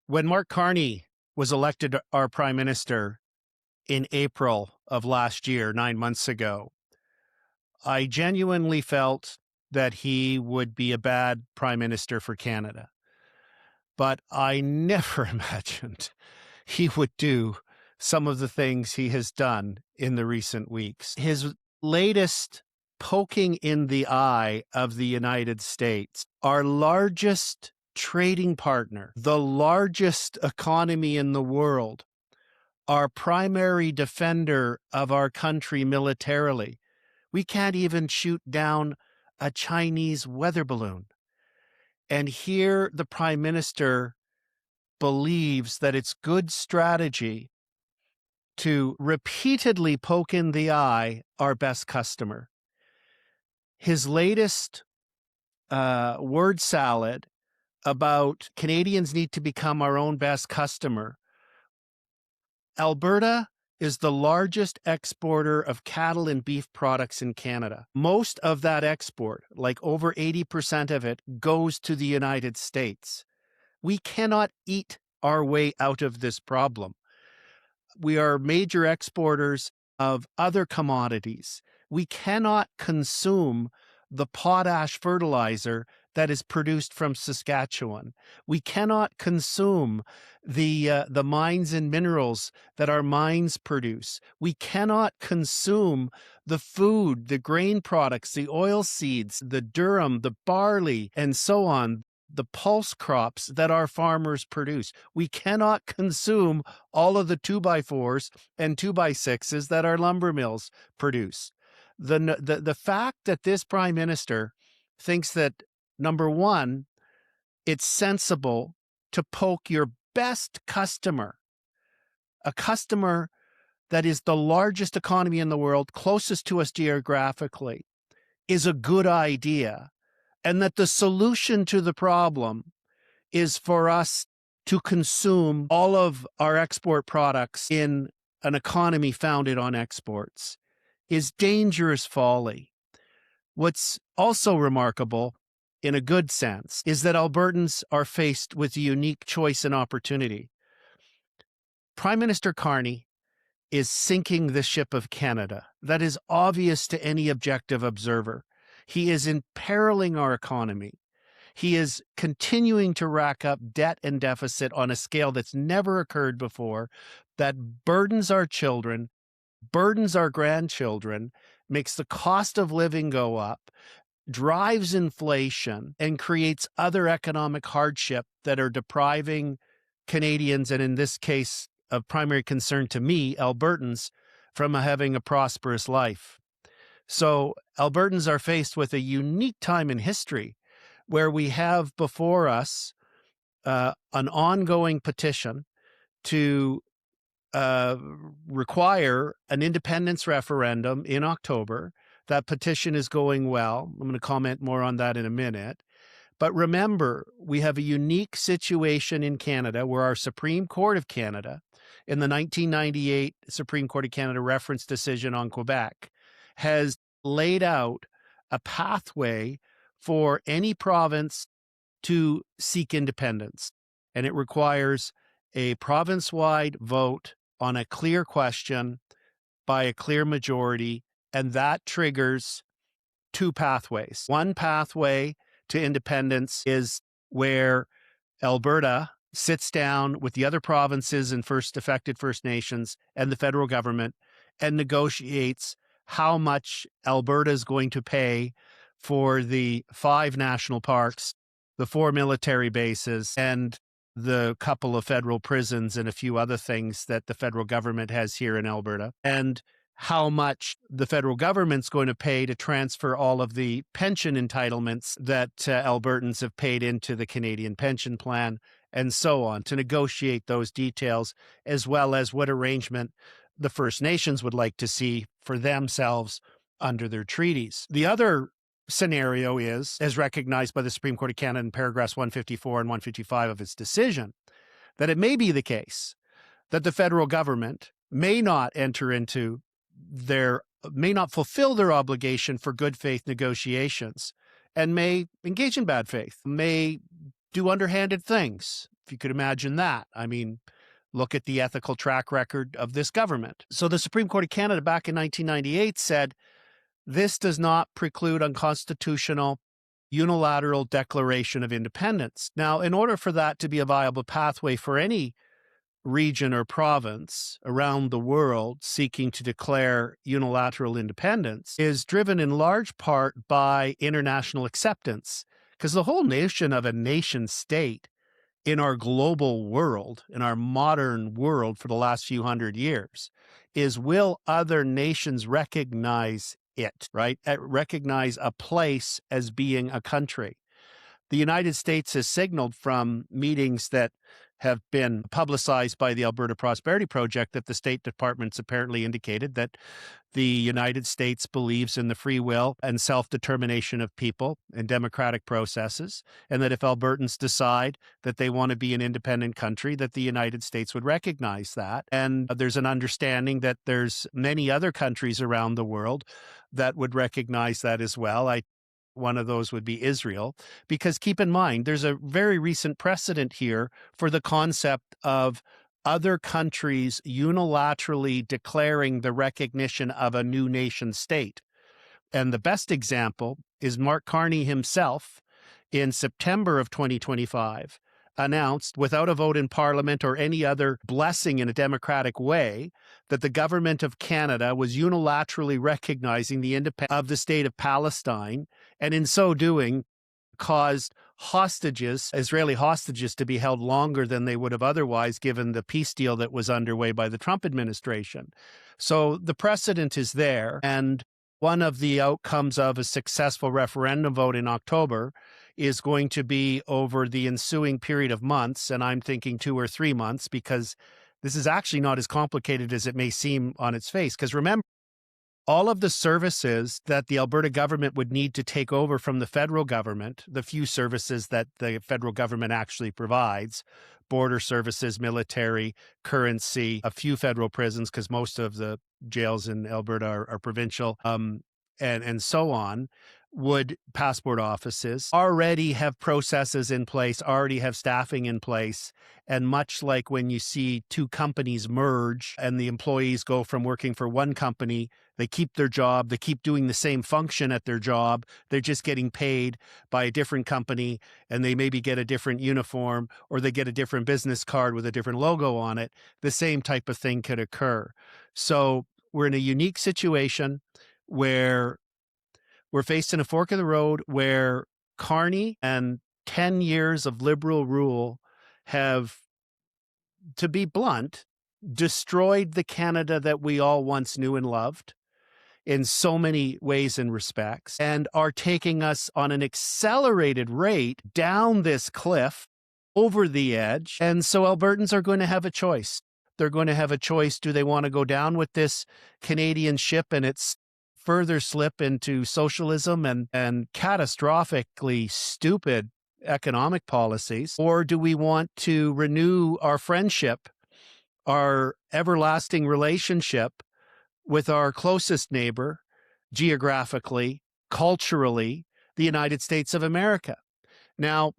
When Mark Carney was elected our prime minister in April of last year, 9 months ago, I genuinely felt that he would be a bad prime minister for Canada. But I never imagined he would do some of the things he has done in the recent weeks. His latest poking in the eye of the United States, our largest trading partner, the largest economy in the world, our primary defender of our country militarily. We can't even shoot down a Chinese weather balloon. And here the prime minister believes that it's good strategy to repeatedly poke in the eye our best customer. His latest word salad about Canadians need to become our own best customer. Alberta is the largest exporter of cattle and beef products in Canada. Most of that export, like over 80% of it, goes to the United States. We cannot eat our way out of this problem. We are major exporters of other commodities. We cannot consume the potash fertilizer that is produced from Saskatchewan. We cannot consume the mines and minerals that our mines produce. We cannot consume the food, the grain products, the oilseeds, the durum, the barley, and so on, the pulse crops that our farmers produce. We cannot consume all of the 2x4s and 2x6s that our lumber mills produce. The fact that this prime minister thinks that, number one, it's sensible to poke your best customer, a customer that is the largest economy in the world, closest to us geographically, is a good idea. And that the solution to the problem is for us to consume all of our export products in an economy founded on exports is dangerous folly. What's also remarkable, in a good sense, is that Albertans are faced with a unique choice and opportunity. Prime Minister Carney is sinking the ship of Canada. That is obvious to any objective observer. He is imperiling our economy. He is continuing to rack up debt and deficit on a scale that's never occurred before, that burdens our children, burdens our grandchildren, makes the cost of living go up, drives inflation, and creates other economic hardship that are depriving Canadians, and in this case, of primary concern to me, Albertans, from having a prosperous life. So Albertans are faced with a unique time in history where we have before us an ongoing petition to require an independence referendum in October. That petition is going well. I'm going to comment more on that in a minute. But remember, we have a unique situation in Canada where our Supreme Court of Canada, in the 1998 Supreme Court of Canada reference decision on Quebec, has laid out a pathway for any province to seek independence. And it requires a province-wide vote on a clear question by a clear majority, and that triggers two pathways. One pathway to independence is where Alberta sits down with the other provinces and affected First Nations and the federal government and negotiates how much Alberta is going to pay for the 5 national parks, the 4 military bases, and the couple of federal prisons and a few other things that the federal government has here in Alberta, and how much the federal government's going to pay to transfer all of the pension entitlements that Albertans have paid into the Canadian pension plan, and so on, to negotiate those details, as well as what arrangement the First Nations would like to see for themselves under their treaties. The other scenario is, as recognized by the Supreme Court of Canada in paragraphs 154 and 155 of its decision, that it may be the case that the federal government may not fulfill their obligation for good faith negotiations and may engage in bad faith, may do underhanded things, if you could imagine that. I mean, look at the ethical track record of this government. So the Supreme Court of Canada back in 1998 said, this does not preclude unconstitutional unilateral declaration of independence. Now, in order for that to be a viable pathway for any region or province around the world seeking to declare unilateral independence, is driven in large part by international acceptance, because the whole notion of a nation state in our global world, in our modern world for the last few hundred years, is, will other nations recognize it, right? Recognize a place as being a country. The United States has signaled from meetings that have been publicized by the Alberta Prosperity Project that the State Department's apparently indicated that the United States believes in the free will and self-determination of people and democratic processes, and that if Albertans decide that they want to be an independent country, that the United States would recognize that. And there's an understanding that there's many other countries around the world that would recognize that as well. One of those would be Israel, because keep in mind, there's a very recent precedent here for the concept of other countries unilaterally declaring the recognition of a new nation state. And the best example is Mark Carney himself in September of 2025 announced, without a vote in Parliament or any other blessing in a democratic way, that the government of Canada was unilaterally recognizing the independence of the state of Palestine, and in so doing caused hostages, Israeli hostages, to be held longer than they would have otherwise given the peace deal that was underway by the Trump administration. So the precedent is there, and one of the outcomes of a successful referendum vote in October is going to be over the ensuing period of months, and I'm thinking 2 or 3 months, because this is actually not as complicated as it may seem on its face. Because remember, all of the services that the Alberta government would need to take over from the federal government, the few services that the federal government actually provides, border services, military, currency, a few federal prisons, because most of the jails in Alberta are provincial, and so on, would passport offices already have processes in place, already have staffing in place. And much like when you see two companies merge and the employees go from working for one company, they keep their job, they keep doing the same function at their job, they're just getting paid by a different company, and they maybe get a different uniform or they get a different business card with a different logo on it. The same type of thing could occur. So we're in a unique situation where we're faced in a fork of the road where Carney and 10 years of Liberal rule have, to be blunt, destroyed the Canada that we all once knew and loved in so many ways and respects, and are taking us on an accelerated rate down this cliff, over the edge. And so Albertans are going to have a choice. They're going to have a choice. Do they want to go down with this Canadian ship and its further slip into socialism and catastrophically stupid economic policies? Or do we want to renew our friendship, our everlasting relationship with our closest neighbor, geographically, culturally, the United States of America? Now,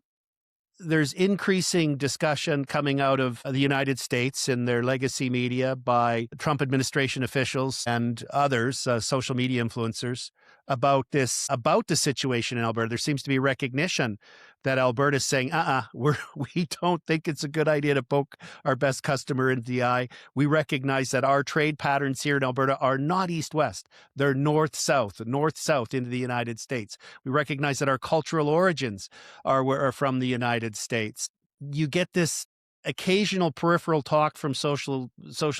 there's increasing discussion coming out of the United States in their legacy media by Trump administration officials and others, social media influencers, about the situation in Alberta. There seems to be recognition that Alberta is saying, we don't think it's a good idea to poke our best customer in the eye. We recognize that our trade patterns here in Alberta are not east-west. They're north-south into the United States. We recognize that our cultural origins are from the United States. You get this occasional peripheral talk from social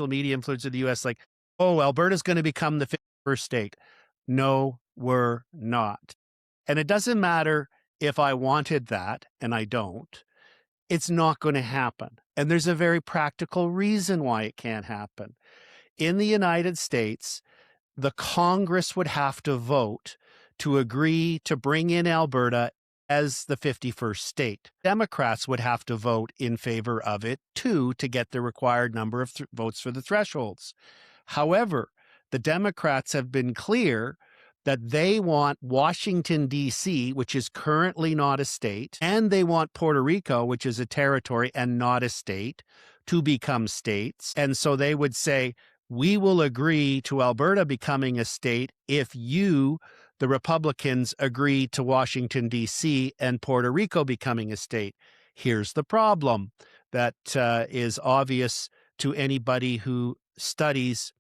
media influencers in the U.S. like, oh, Alberta's going to become the 51st state. No, we're not. And it doesn't matter if I wanted that, and I don't. It's not going to happen. And there's a very practical reason why it can't happen. In the United States, the Congress would have to vote to agree to bring in Alberta as the 51st state. Democrats would have to vote in favor of it, too, to get the required number of votes for the thresholds. However, the Democrats have been clear that they want Washington, D.C., which is currently not a state, and they want Puerto Rico, which is a territory and not a state, to become states. And so they would say, we will agree to Alberta becoming a state if you, the Republicans, agree to Washington, D.C. and Puerto Rico becoming a state. Here's the problem that is obvious to anybody who studies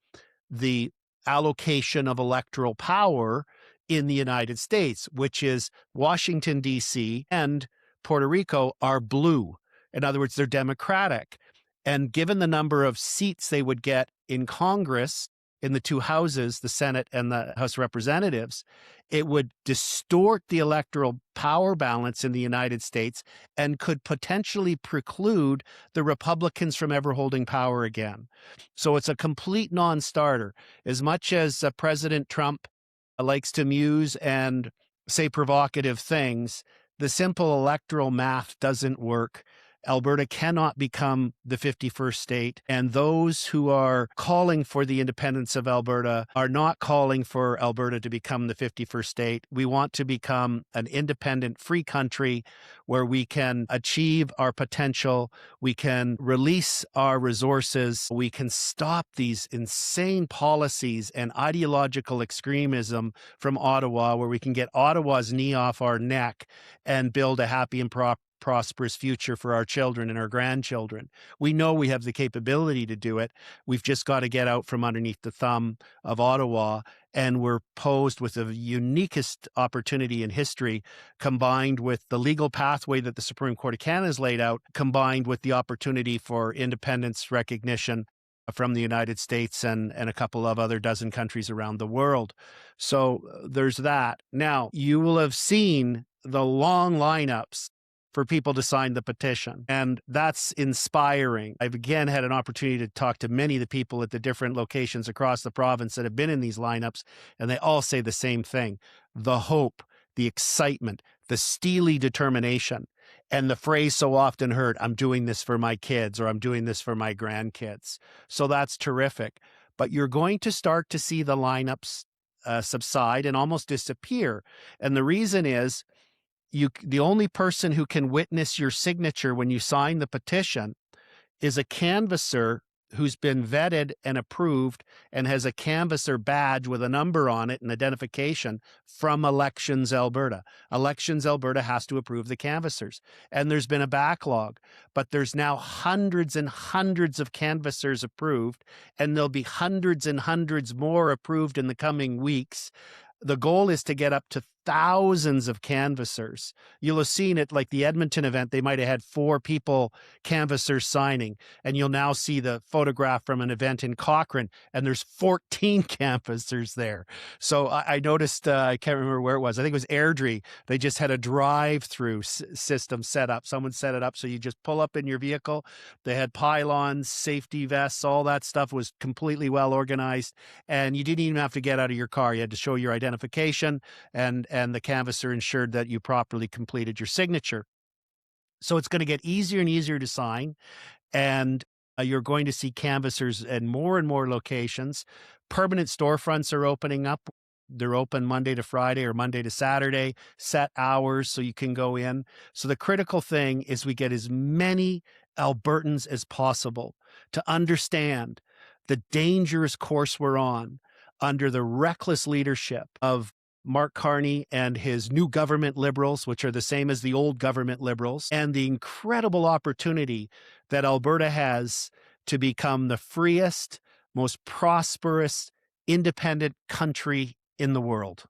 the allocation of electoral power in the United States, which is Washington, D.C. and Puerto Rico are blue. In other words, they're Democratic. And given the number of seats they would get in Congress, in the two houses, the Senate and the House of Representatives, it would distort the electoral power balance in the United States and could potentially preclude the Republicans from ever holding power again. So it's a complete non-starter. As much as President Trump likes to muse and say provocative things, the simple electoral math doesn't work. Alberta cannot become the 51st state, and those who are calling for the independence of Alberta are not calling for Alberta to become the 51st state. We want to become an independent, free country where we can achieve our potential, we can release our resources, we can stop these insane policies and ideological extremism from Ottawa, where we can get Ottawa's knee off our neck and build a happy and prosperous future for our children and our grandchildren. We know we have the capability to do it. We've just got to get out from underneath the thumb of Ottawa, and we're posed with the uniquest opportunity in history, combined with the legal pathway that the Supreme Court of Canada has laid out, combined with the opportunity for independence recognition from the United States and a couple of other dozen countries around the world. So there's that. Now, you will have seen the long lineups for people to sign the petition. And that's inspiring. I've again had an opportunity to talk to many of the people at the different locations across the province that have been in these lineups, and they all say the same thing: the hope, the excitement, the steely determination, and the phrase so often heard, I'm doing this for my kids, or I'm doing this for my grandkids. So that's terrific. But you're going to start to see the lineups subside and almost disappear. And the reason is, the only person who can witness your signature when you sign the petition is a canvasser who's been vetted and approved and has a canvasser badge with a number on it and identification from Elections Alberta. Elections Alberta has to approve the canvassers. And there's been a backlog, but there's now hundreds and hundreds of canvassers approved, and there'll be hundreds and hundreds more approved in the coming weeks. The goal is to get up to thousands of canvassers. You'll have seen it, like the Edmonton event, they might have had 4 people, canvassers signing, and you'll now see the photograph from an event in Cochrane, and there's 14 canvassers there. So I noticed, I can't remember where it was, I think it was Airdrie, they just had a drive-through system set up. Someone set it up so you just pull up in your vehicle. They had pylons, safety vests, all that stuff was completely well organized, and you didn't even have to get out of your car. You had to show your identification, and the canvasser ensured that you properly completed your signature. So it's going to get easier and easier to sign, and you're going to see canvassers in more and more locations. Permanent storefronts are opening up. They're open Monday to Friday or Monday to Saturday, set hours so you can go in. So the critical thing is we get as many Albertans as possible to understand the dangerous course we're on under the reckless leadership of Mark Carney and his new government Liberals, which are the same as the old government Liberals, and the incredible opportunity that Alberta has to become the freest, most prosperous, independent country in the world.